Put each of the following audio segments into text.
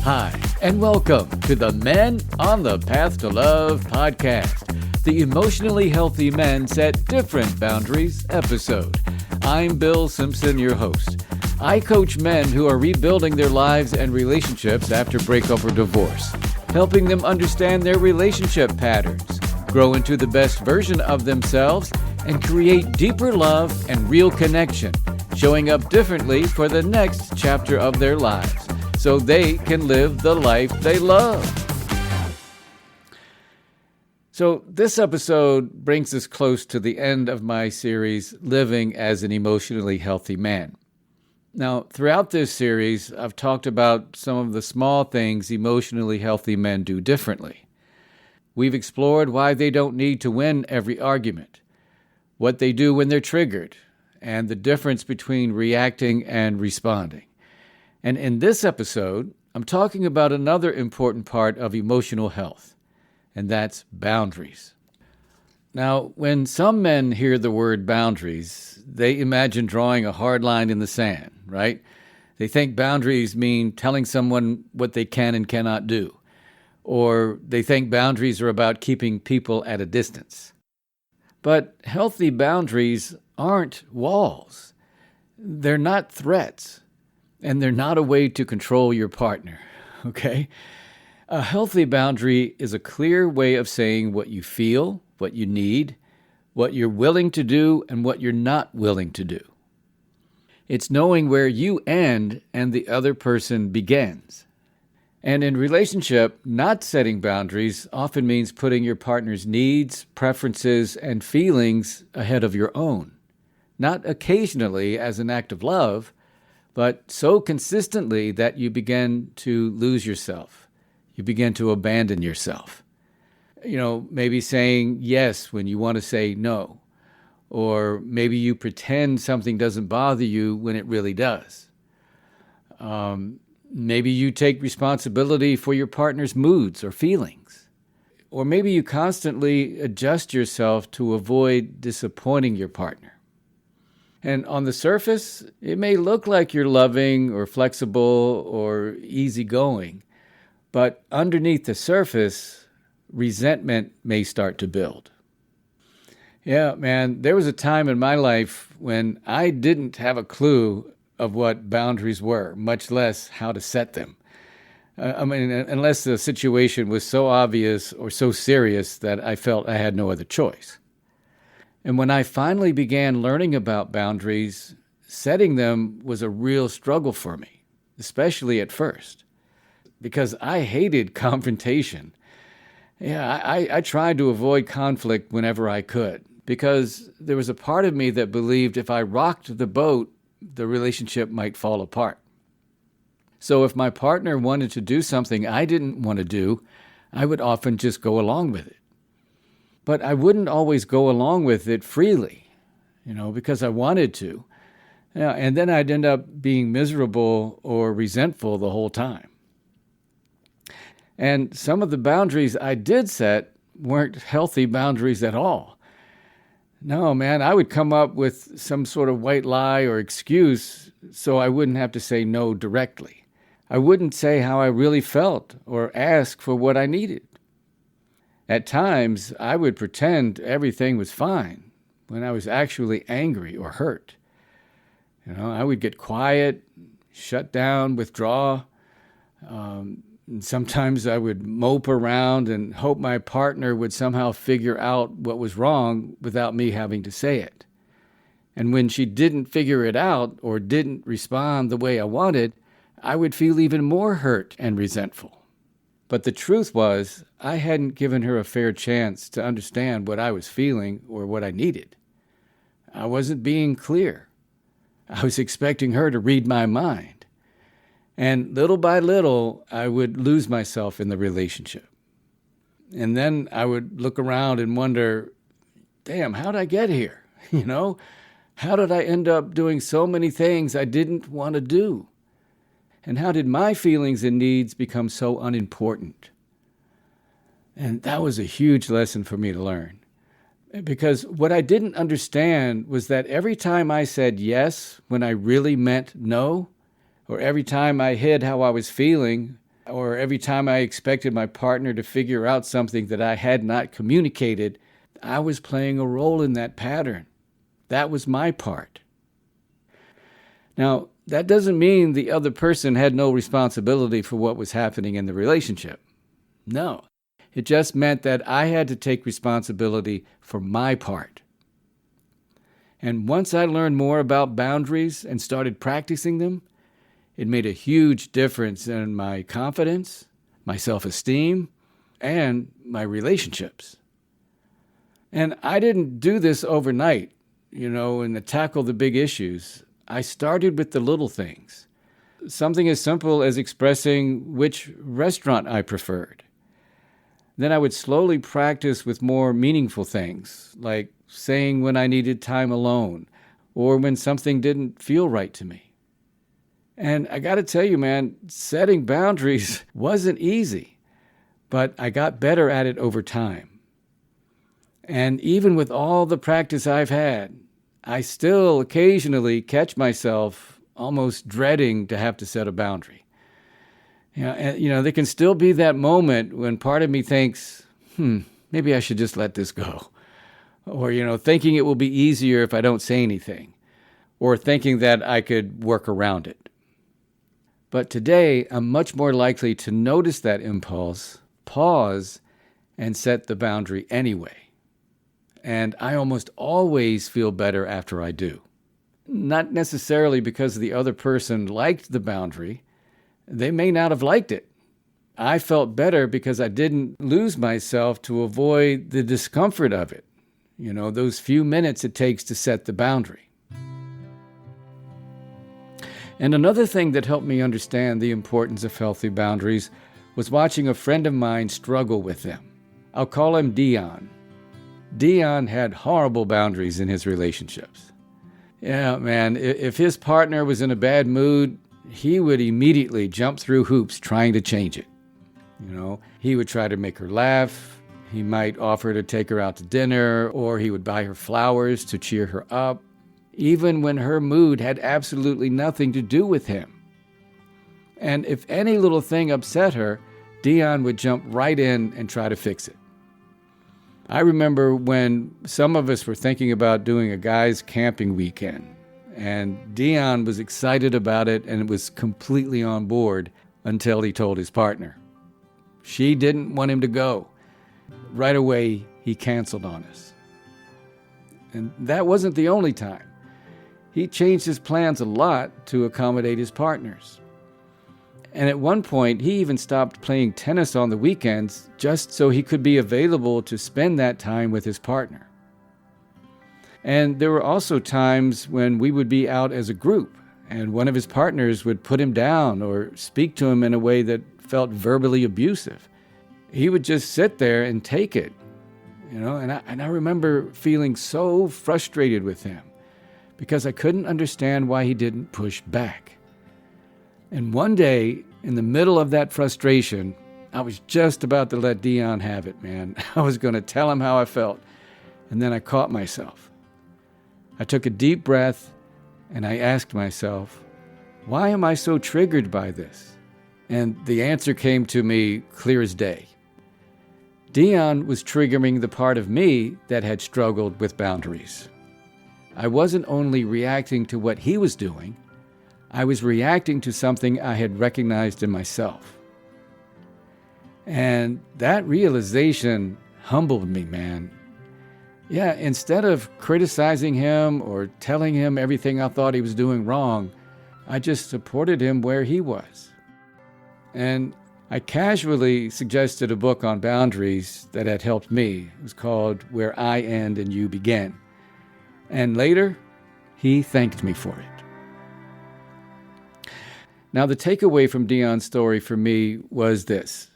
Hi, and welcome to the Men on the Path to Love podcast, the Emotionally Healthy Men Set Different Boundaries episode. I'm Bill Simpson, your host. I coach men who are rebuilding their lives and relationships after breakup or divorce, helping them understand their relationship patterns, grow into the best version of themselves, and create deeper love and real connection, showing up differently for the next chapter of their lives, so they can live the life they love. So this episode brings us close to the end of my series, Living as an Emotionally Healthy Man. Now, throughout this series, I've talked about some of the small things emotionally healthy men do differently. We've explored why they don't need to win every argument, what they do when they're triggered, and the difference between reacting and responding. And in this episode, I'm talking about another important part of emotional health, and that's boundaries. Now, when some men hear the word boundaries, they imagine drawing a hard line in the sand, right? They think boundaries mean telling someone what they can and cannot do, or they think boundaries are about keeping people at a distance. But healthy boundaries aren't walls. They're not threats, and they're not a way to control your partner, okay? A healthy boundary is a clear way of saying what you feel, what you need, what you're willing to do, and what you're not willing to do. It's knowing where you end and the other person begins. And in relationship, not setting boundaries often means putting your partner's needs, preferences, and feelings ahead of your own. Not occasionally as an act of love, but so consistently that you begin to lose yourself. You begin to abandon yourself. Maybe saying yes when you want to say no. Or maybe you pretend something doesn't bother you when it really does. Maybe you take responsibility for your partner's moods or feelings. Or maybe you constantly adjust yourself to avoid disappointing your partner. And on the surface, it may look like you're loving or flexible or easygoing, but underneath the surface, resentment may start to build. Yeah, man, there was a time in my life when I didn't have a clue of what boundaries were, much less how to set them. Unless the situation was so obvious or so serious that I felt I had no other choice. And when I finally began learning about boundaries, setting them was a real struggle for me, especially at first, because I hated confrontation. Yeah, I tried to avoid conflict whenever I could, because there was a part of me that believed if I rocked the boat, the relationship might fall apart. So if my partner wanted to do something I didn't want to do, I would often just go along with it. But I wouldn't always go along with it freely, because I wanted to. Yeah, and then I'd end up being miserable or resentful the whole time. And some of the boundaries I did set weren't healthy boundaries at all. No, man, I would come up with some sort of white lie or excuse so I wouldn't have to say no directly. I wouldn't say how I really felt or ask for what I needed. At times, I would pretend everything was fine when I was actually angry or hurt. I would get quiet, shut down, withdraw. And sometimes I would mope around and hope my partner would somehow figure out what was wrong without me having to say it. And when she didn't figure it out or didn't respond the way I wanted, I would feel even more hurt and resentful. But the truth was, I hadn't given her a fair chance to understand what I was feeling or what I needed. I wasn't being clear. I was expecting her to read my mind. And little by little, I would lose myself in the relationship. And then I would look around and wonder, damn, how'd I get here? How did I end up doing so many things I didn't want to do? And how did my feelings and needs become so unimportant? And that was a huge lesson for me to learn. Because what I didn't understand was that every time I said yes when I really meant no, or every time I hid how I was feeling or every time I expected my partner to figure out something that I had not communicated, I was playing a role in that pattern. That was my part. Now, that doesn't mean the other person had no responsibility for what was happening in the relationship. No, it just meant that I had to take responsibility for my part. And once I learned more about boundaries and started practicing them, it made a huge difference in my confidence, my self-esteem, and my relationships. And I didn't do this overnight, and to tackle the big issues. I started with the little things. Something as simple as expressing which restaurant I preferred. Then I would slowly practice with more meaningful things, like saying when I needed time alone or when something didn't feel right to me. And I got to tell you, man, setting boundaries wasn't easy, but I got better at it over time. And even with all the practice I've had, I still occasionally catch myself almost dreading to have to set a boundary. There can still be that moment when part of me thinks, maybe I should just let this go. Or, thinking it will be easier if I don't say anything. Or thinking that I could work around it. But today, I'm much more likely to notice that impulse, pause, and set the boundary anyway. And I almost always feel better after I do. Not necessarily because the other person liked the boundary. They may not have liked it. I felt better because I didn't lose myself to avoid the discomfort of it. Those few minutes it takes to set the boundary. And another thing that helped me understand the importance of healthy boundaries was watching a friend of mine struggle with them. I'll call him Dion. Dion had horrible boundaries in his relationships. Yeah, man, if his partner was in a bad mood, he would immediately jump through hoops trying to change it. He would try to make her laugh. He might offer to take her out to dinner, or he would buy her flowers to cheer her up, even when her mood had absolutely nothing to do with him. And if any little thing upset her, Dion would jump right in and try to fix it. I remember when some of us were thinking about doing a guys' camping weekend, and Dion was excited about it and was completely on board until he told his partner. She didn't want him to go. Right away, he canceled on us. And that wasn't the only time. He changed his plans a lot to accommodate his partners. And at one point, he even stopped playing tennis on the weekends just so he could be available to spend that time with his partner. And there were also times when we would be out as a group, and one of his partners would put him down or speak to him in a way that felt verbally abusive. He would just sit there and take it, and I remember feeling so frustrated with him because I couldn't understand why he didn't push back. And one day, in the middle of that frustration, I was just about to let Dion have it, man. I was going to tell him how I felt, and then I caught myself. I took a deep breath, and I asked myself, why am I so triggered by this? And the answer came to me clear as day. Dion was triggering the part of me that had struggled with boundaries. I wasn't only reacting to what he was doing, I was reacting to something I had recognized in myself. And that realization humbled me, man. Yeah, instead of criticizing him or telling him everything I thought he was doing wrong, I just supported him where he was. And I casually suggested a book on boundaries that had helped me. It was called Where I End and You Begin. And later, he thanked me for it. Now, the takeaway from Dion's story for me was this.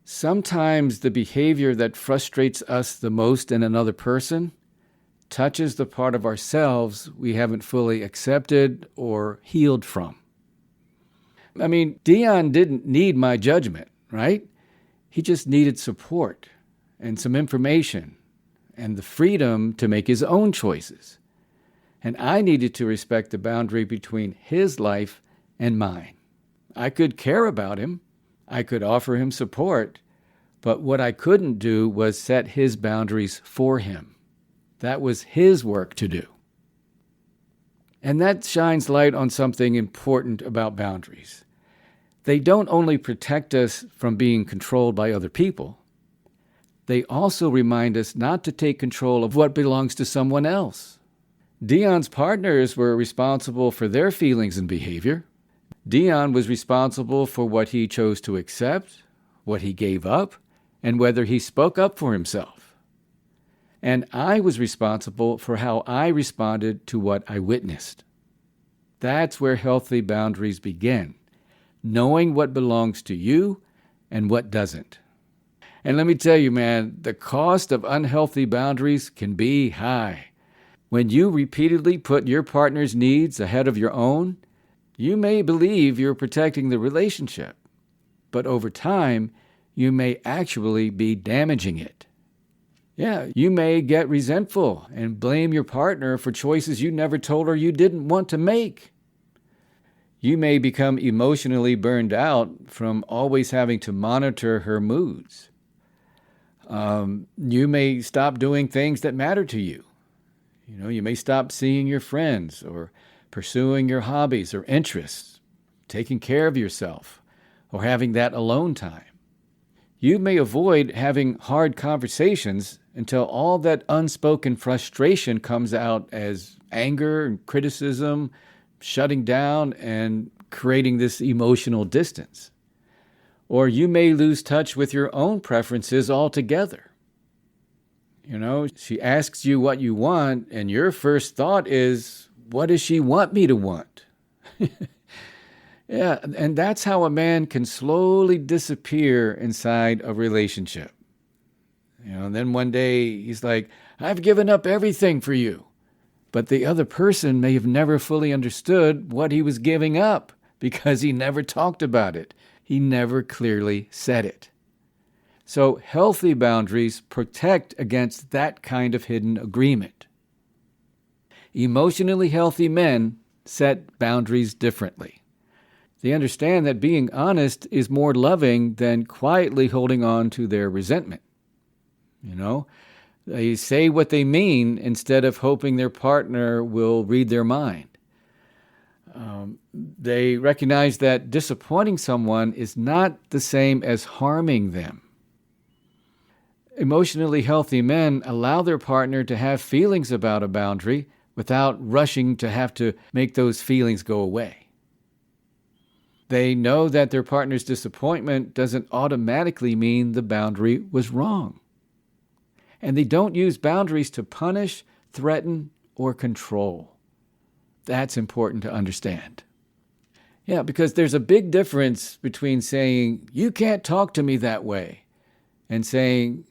Sometimes the behavior that frustrates us the most in another person touches the part of ourselves we haven't fully accepted or healed from. I mean, Dion didn't need my judgment, right? He just needed support and some information and the freedom to make his own choices. And I needed to respect the boundary between his life and mine. I could care about him, I could offer him support, but what I couldn't do was set his boundaries for him. That was his work to do. And that shines light on something important about boundaries. They don't only protect us from being controlled by other people, they also remind us not to take control of what belongs to someone else. Dion's partners were responsible for their feelings and behavior. Dion was responsible for what he chose to accept, what he gave up, and whether he spoke up for himself. And I was responsible for how I responded to what I witnessed. That's where healthy boundaries begin, knowing what belongs to you and what doesn't. And let me tell you, man, the cost of unhealthy boundaries can be high. When you repeatedly put your partner's needs ahead of your own, you may believe you're protecting the relationship, but over time, you may actually be damaging it. Yeah, you may get resentful and blame your partner for choices you never told her you didn't want to make. You may become emotionally burned out from always having to monitor her moods. You may stop doing things that matter to you. You may stop seeing your friends or pursuing your hobbies or interests, taking care of yourself, or having that alone time. You may avoid having hard conversations until all that unspoken frustration comes out as anger and criticism, shutting down and creating this emotional distance. Or you may lose touch with your own preferences altogether. She asks you what you want, and your first thought is, what does she want me to want? Yeah, and that's how a man can slowly disappear inside a relationship. And then one day he's like, I've given up everything for you. But the other person may have never fully understood what he was giving up because he never talked about it. He never clearly said it. So healthy boundaries protect against that kind of hidden agreement. Emotionally healthy men set boundaries differently. They understand that being honest is more loving than quietly holding on to their resentment. They say what they mean instead of hoping their partner will read their mind. They recognize that disappointing someone is not the same as harming them. Emotionally healthy men allow their partner to have feelings about a boundary without rushing to have to make those feelings go away. They know that their partner's disappointment doesn't automatically mean the boundary was wrong. And they don't use boundaries to punish, threaten, or control. That's important to understand. Yeah, because there's a big difference between saying, you can't talk to me that way, and saying,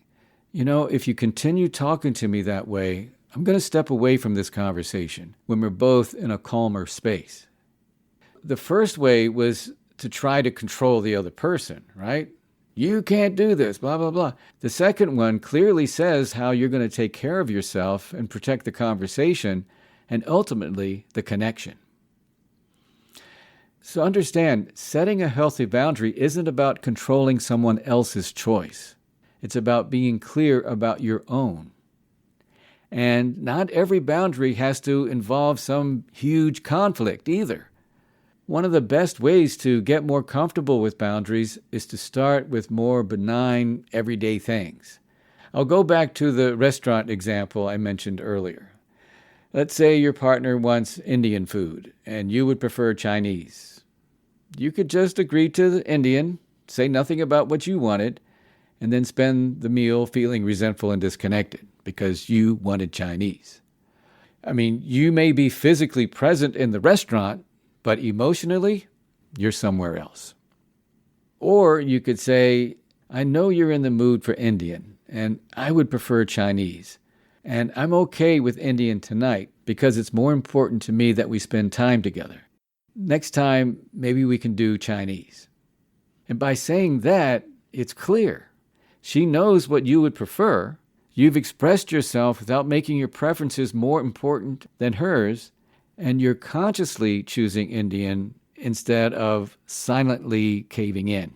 if you continue talking to me that way, I'm going to step away from this conversation when we're both in a calmer space. The first way was to try to control the other person, right? You can't do this, blah, blah, blah. The second one clearly says how you're going to take care of yourself and protect the conversation and ultimately the connection. So understand, setting a healthy boundary isn't about controlling someone else's choice. It's about being clear about your own. And not every boundary has to involve some huge conflict either. One of the best ways to get more comfortable with boundaries is to start with more benign, everyday things. I'll go back to the restaurant example I mentioned earlier. Let's say your partner wants Indian food and you would prefer Chinese. You could just agree to the Indian, say nothing about what you wanted, and then spend the meal feeling resentful and disconnected because you wanted Chinese. You may be physically present in the restaurant, but emotionally, you're somewhere else. Or you could say, I know you're in the mood for Indian, and I would prefer Chinese. And I'm okay with Indian tonight because it's more important to me that we spend time together. Next time, maybe we can do Chinese. And by saying that, it's clear. She knows what you would prefer. You've expressed yourself without making your preferences more important than hers, and you're consciously choosing Indian instead of silently caving in.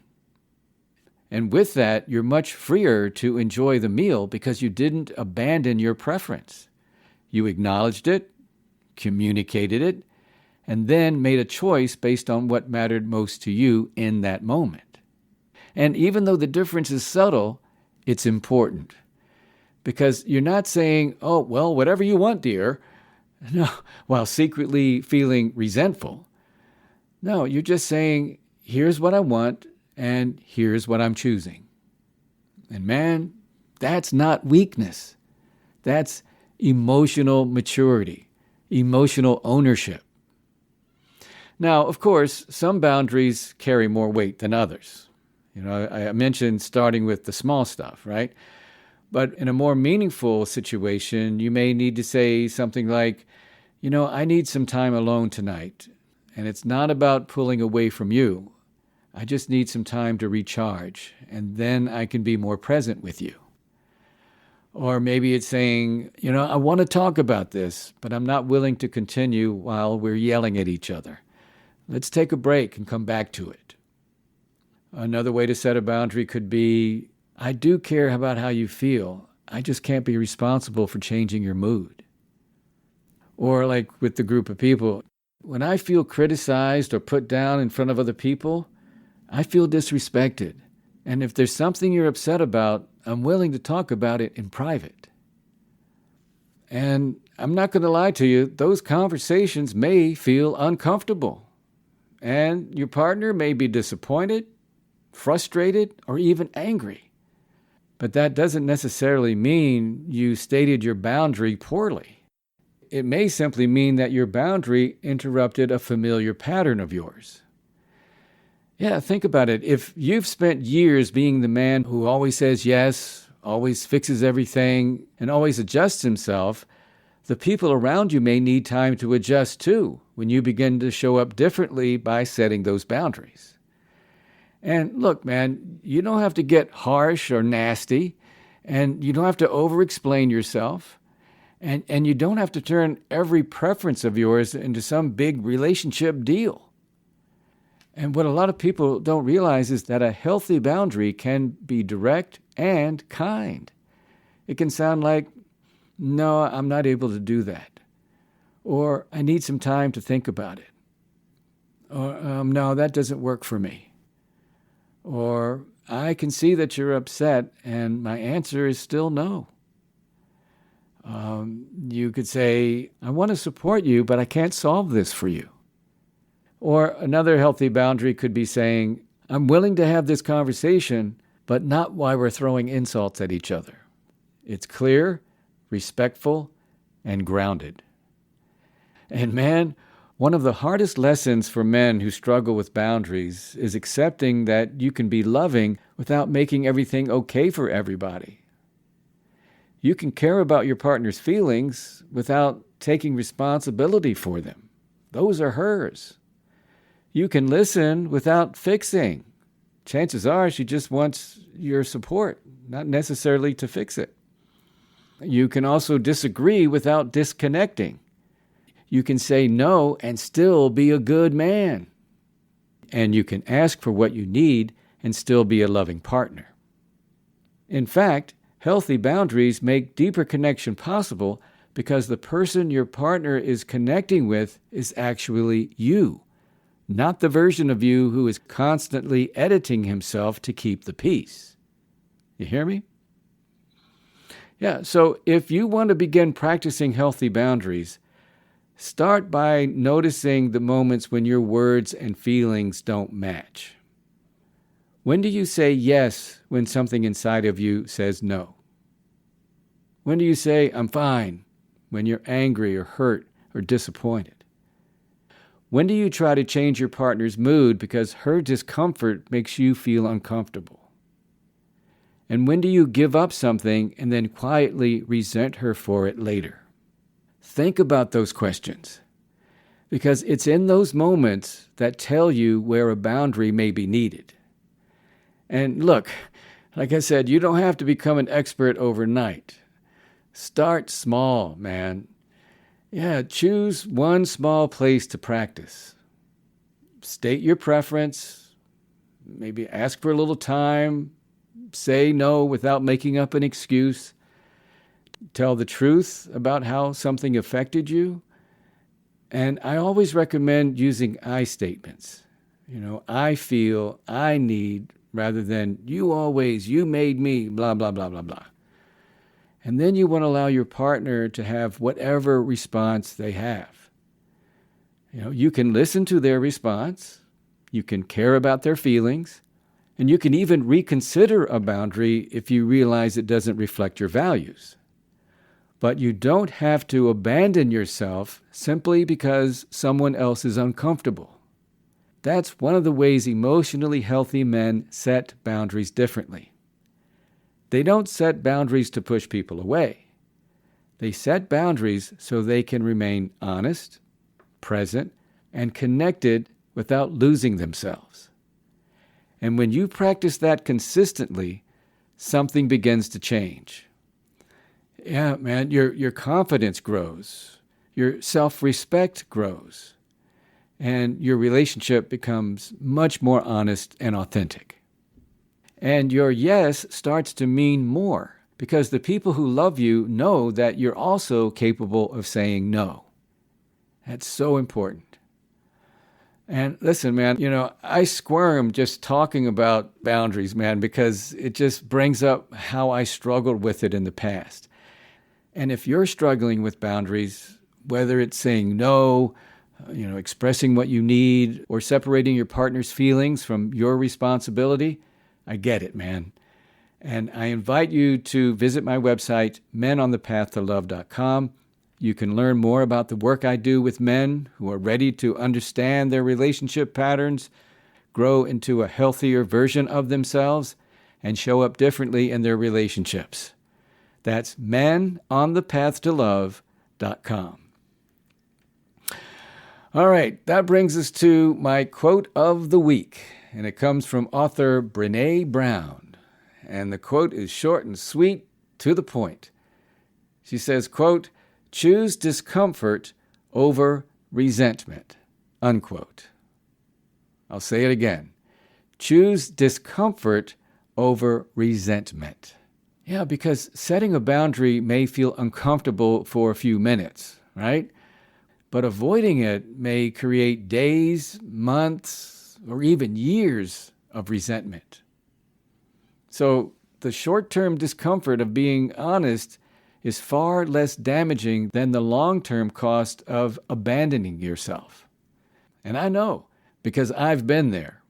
And with that, you're much freer to enjoy the meal because you didn't abandon your preference. You acknowledged it, communicated it, and then made a choice based on what mattered most to you in that moment. And even though the difference is subtle, it's important. Because you're not saying, oh, well, whatever you want, dear, no, while secretly feeling resentful. No, you're just saying, here's what I want, and here's what I'm choosing. And man, that's not weakness. That's emotional maturity, emotional ownership. Now, of course, some boundaries carry more weight than others. I mentioned starting with the small stuff, right? But in a more meaningful situation, you may need to say something like, I need some time alone tonight, and it's not about pulling away from you. I just need some time to recharge, and then I can be more present with you. Or maybe it's saying, I want to talk about this, but I'm not willing to continue while we're yelling at each other. Let's take a break and come back to it. Another way to set a boundary could be, I do care about how you feel. I just can't be responsible for changing your mood. Or like with the group of people, when I feel criticized or put down in front of other people, I feel disrespected. And if there's something you're upset about, I'm willing to talk about it in private. And I'm not going to lie to you, those conversations may feel uncomfortable. And your partner may be disappointed, frustrated, or even angry. But that doesn't necessarily mean you stated your boundary poorly. It may simply mean that your boundary interrupted a familiar pattern of yours. Yeah, think about it. If you've spent years being the man who always says yes, always fixes everything, and always adjusts himself, the people around you may need time to adjust too when you begin to show up differently by setting those boundaries. And look, man, you don't have to get harsh or nasty, and you don't have to over-explain yourself, and you don't have to turn every preference of yours into some big relationship deal. And what a lot of people don't realize is that a healthy boundary can be direct and kind. It can sound like, no, I'm not able to do that. Or I need some time to think about it. Or no, that doesn't work for me. Or I can see that you're upset and my answer is still no. You could say, I want to support you, but I can't solve this for you. Or another healthy boundary could be saying, I'm willing to have this conversation, but not while we're throwing insults at each other. It's clear, respectful, and grounded. And man, one of the hardest lessons for men who struggle with boundaries is accepting that you can be loving without making everything okay for everybody. You can care about your partner's feelings without taking responsibility for them. Those are hers. You can listen without fixing. Chances are she just wants your support, not necessarily to fix it. You can also disagree without disconnecting. You can say no and still be a good man. And you can ask for what you need and still be a loving partner. In fact, healthy boundaries make deeper connection possible because the person your partner is connecting with is actually you, not the version of you who is constantly editing himself to keep the peace. You hear me? Yeah, so if you want to begin practicing healthy boundaries, start by noticing the moments when your words and feelings don't match. When do you say yes when something inside of you says no? When do you say, I'm fine, when you're angry or hurt or disappointed? When do you try to change your partner's mood because her discomfort makes you feel uncomfortable? And when do you give up something and then quietly resent her for it later? Think about those questions, because it's in those moments that tell you where a boundary may be needed. And look, like I said, you don't have to become an expert overnight. Start small, man. Yeah, choose one small place to practice. State your preference. Maybe ask for a little time. say no without making up an excuse, tell the truth about how something affected you. And I always recommend using I statements. I feel, I need, rather than you always, you made me, blah, blah, blah, blah, blah. And then you want to allow your partner to have whatever response they have. You can listen to their response, you can care about their feelings, and you can even reconsider a boundary if you realize it doesn't reflect your values. But you don't have to abandon yourself simply because someone else is uncomfortable. That's one of the ways emotionally healthy men set boundaries differently. They don't set boundaries to push people away. They set boundaries so they can remain honest, present, and connected without losing themselves. And when you practice that consistently, something begins to change. Yeah, man, your confidence grows, your self-respect grows, and your relationship becomes much more honest and authentic. And your yes starts to mean more because the people who love you know that you're also capable of saying no. That's so important. And listen, man, I squirm just talking about boundaries, man, because it just brings up how I struggled with it in the past. And if you're struggling with boundaries, whether it's saying no, expressing what you need, or separating your partner's feelings from your responsibility, I get it, man. And I invite you to visit my website, menonthepathtolove.com. You can learn more about the work I do with men who are ready to understand their relationship patterns, grow into a healthier version of themselves, and show up differently in their relationships. That's menonthepathtolove.com. All right, that brings us to my quote of the week, and it comes from author Brené Brown. And the quote is short and sweet, to the point. She says, quote, "Choose discomfort over resentment," unquote. I'll say it again. Choose discomfort over resentment. Yeah, because setting a boundary may feel uncomfortable for a few minutes, right? But avoiding it may create days, months, or even years of resentment. So the short-term discomfort of being honest is far less damaging than the long-term cost of abandoning yourself. And I know, because I've been there.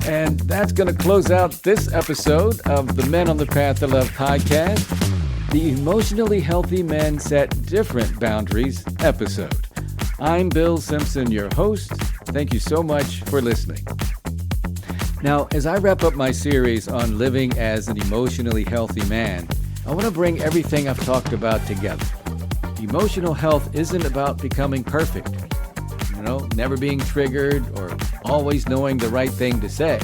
And that's going to close out this episode of the Men on the Path to Love podcast, the Emotionally Healthy Men Set Different Boundaries episode. I'm Bill Simpson, your host. Thank you so much for listening. Now, as I wrap up my series on living as an emotionally healthy man, I want to bring everything I've talked about together. Emotional health isn't about becoming perfect, never being triggered or always knowing the right thing to say.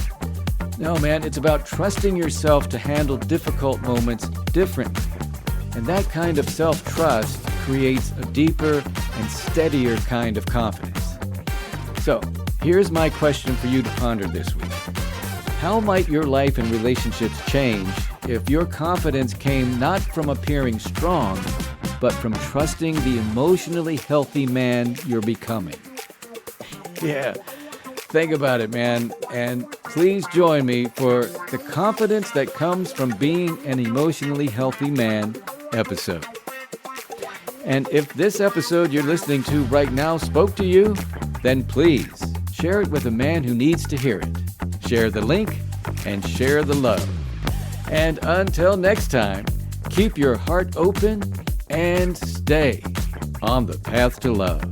No, man, it's about trusting yourself to handle difficult moments differently. And that kind of self-trust creates a deeper and steadier kind of confidence. So, here's my question for you to ponder this week. How might your life and relationships change if your confidence came not from appearing strong, but from trusting the emotionally healthy man you're becoming? Yeah, think about it, man. And please join me for the Confidence That Comes from Being an Emotionally Healthy Man episode. And if this episode you're listening to right now spoke to you, then please share it with a man who needs to hear it. Share the link and share the love. And until next time, keep your heart open and stay on the path to love.